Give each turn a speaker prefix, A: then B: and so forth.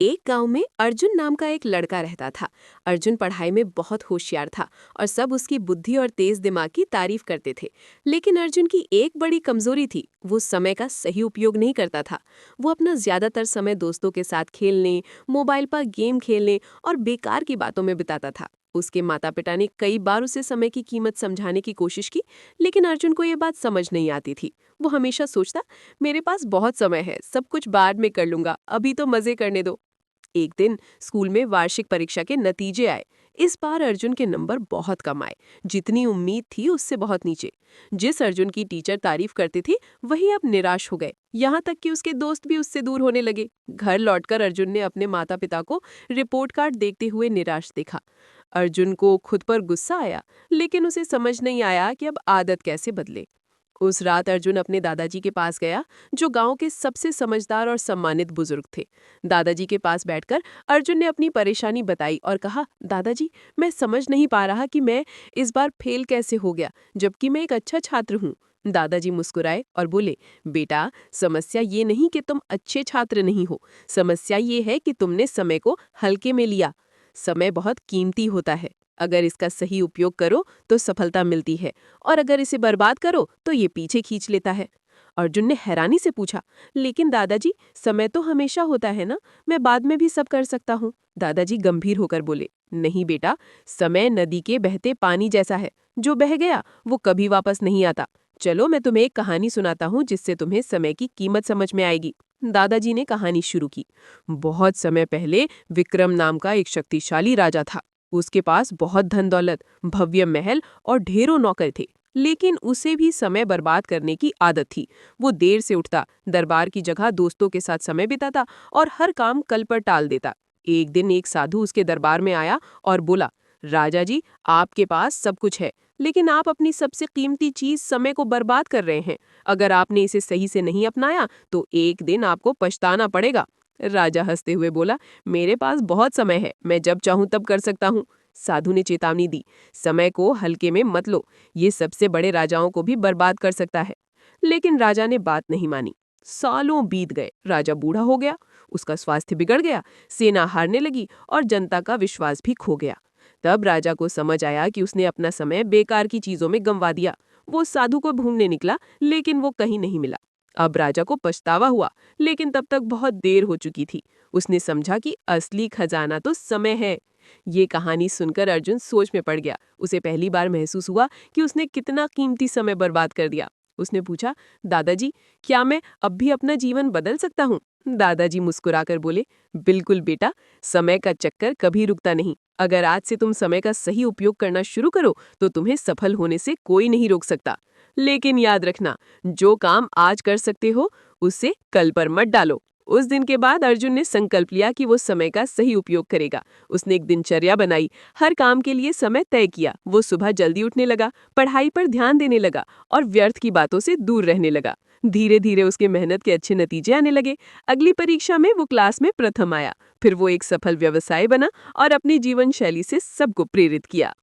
A: एक गांव में अर्जुन नाम का एक लड़का रहता था। अर्जुन पढ़ाई में बहुत होशियार था और सब उसकी बुद्धि और तेज दिमाग की तारीफ करते थे। लेकिन अर्जुन की एक बड़ी कमजोरी थी, वो समय का सही उपयोग नहीं करता था। वो अपना ज्यादातर समय दोस्तों के साथ खेलने, मोबाइल पर गेम खेलने और बेकार की बातों में बिताता था। उसके माता पिता ने कई बार उसे समय की कीमत समझाने की कोशिश की, लेकिन अर्जुन को ये बात समझ नहीं आती थी। वो हमेशा सोचता, मेरे पास बहुत समय है, सब कुछ बाद में कर लूंगा, अभी तो मजे करने दो। एक दिन स्कूल में वार्षिक परीक्षा के नतीजे आए। इस बार अर्जुन के नंबर बहुत कम आए, जितनी उम्मीद थी उससे बहुत नीचे। जिस अर्जुन की टीचर तारीफ करती थी, वही अब निराश हो गए। यहाँ तक कि उसके दोस्त भी उससे दूर होने लगे। घर लौटकर अर्जुन ने अपने माता पिता को रिपोर्ट कार्ड देखते हुए निराश देखा। अर्जुन को खुद पर गुस्सा आया, लेकिन उसे समझ नहीं आया कि अब आदत कैसे बदले। उस रात अर्जुन अपने दादाजी के पास गया, जो गांव के सबसे समझदार और सम्मानित बुजुर्ग थे। दादाजी के पास बैठकर अर्जुन ने अपनी परेशानी बताई और कहा, दादाजी, मैं समझ नहीं पा रहा कि मैं इस बार फेल कैसे हो गया, जबकि मैं एक अच्छा छात्र हूँ। दादाजी मुस्कुराए और बोले, बेटा, समस्या ये नहीं कि तुम अच्छे छात्र नहीं हो, समस्या ये है कि तुमने समय को हल्के में लिया। समय बहुत कीमती होता है। अगर इसका सही उपयोग करो तो सफलता मिलती है, और अगर इसे बर्बाद करो तो ये पीछे खींच लेता है। अर्जुन ने हैरानी से पूछा, लेकिन दादाजी, समय तो हमेशा होता है ना, मैं बाद में भी सब कर सकता हूँ। दादाजी गंभीर होकर बोले, नहीं बेटा, समय नदी के बहते पानी जैसा है, जो बह गया वो कभी वापस नहीं आता। चलो मैं तुम्हें एक कहानी सुनाता हूँ, जिससे तुम्हें समय की कीमत समझ में आएगी। दादाजी ने कहानी शुरू की। बहुत समय पहले विक्रम नाम का एक शक्तिशाली राजा था। उसके पास बहुत धन दौलत, भव्य महल और ढेरों नौकर थे। लेकिन उसे भी समय बर्बाद करने की आदत थी। वो देर से उठता, दरबार की जगह दोस्तों के साथ समय बिताता और हर काम कल पर टाल देता। एक दिन एक साधु उसके दरबार में आया और बोला, राजा जी, आपके पास सब कुछ है, लेकिन आप अपनी सबसे कीमती चीज समय को बर्बाद कर रहे हैं। अगर आपने इसे सही से नहीं अपनाया तो एक दिन आपको पछताना पड़ेगा। राजा हंसते हुए बोला, मेरे पास बहुत समय है, मैं जब चाहूं तब कर सकता हूँ। साधु ने चेतावनी दी, समय को हल्के में मत लो, ये सबसे बड़े राजाओं को भी बर्बाद कर सकता है। लेकिन राजा ने बात नहीं मानी। सालों बीत गए, राजा बूढ़ा हो गया, उसका स्वास्थ्य बिगड़ गया, सेना हारने लगी और जनता का विश्वास भी खो गया। तब राजा को समझ आया कि उसने अपना समय बेकार की चीजों में गंवा दिया। वो साधु को ढूंढने निकला, लेकिन वो कहीं नहीं मिला। अब राजा को पछतावा हुआ, लेकिन तब तक बहुत देर हो चुकी थी। उसने समझा कि असली खजाना तो समय है। ये कहानी सुनकर अर्जुन सोच में पड़ गया। उसे पहली बार महसूस हुआ कि उसने कितना कीमती समय बर्बाद कर दिया। उसने पूछा, दादाजी, क्या मैं अब भी अपना जीवन बदल सकता हूँ? दादाजी मुस्कुराकर बोले, बिल्कुल बेटा, समय का चक्कर कभी रुकता नहीं। अगर आज से तुम समय का सही उपयोग करना शुरू करो तो तुम्हें सफल होने से कोई नहीं रोक सकता। लेकिन याद रखना, जो काम आज कर सकते हो उसे कल पर मत डालो। उस दिन के बाद अर्जुन ने संकल्प लिया कि वो समय का सही उपयोग करेगा। उसने एक दिनचर्या बनाई, हर काम के लिए समय तय किया। वो सुबह जल्दी उठने लगा, पढ़ाई पर ध्यान देने लगा और व्यर्थ की बातों से दूर रहने लगा। धीरे धीरे उसके मेहनत के अच्छे नतीजे आने लगे। अगली परीक्षा में वो क्लास में प्रथम आया। फिर वो एक सफल व्यवसाय बना और अपनी जीवन शैली से सबको प्रेरित किया।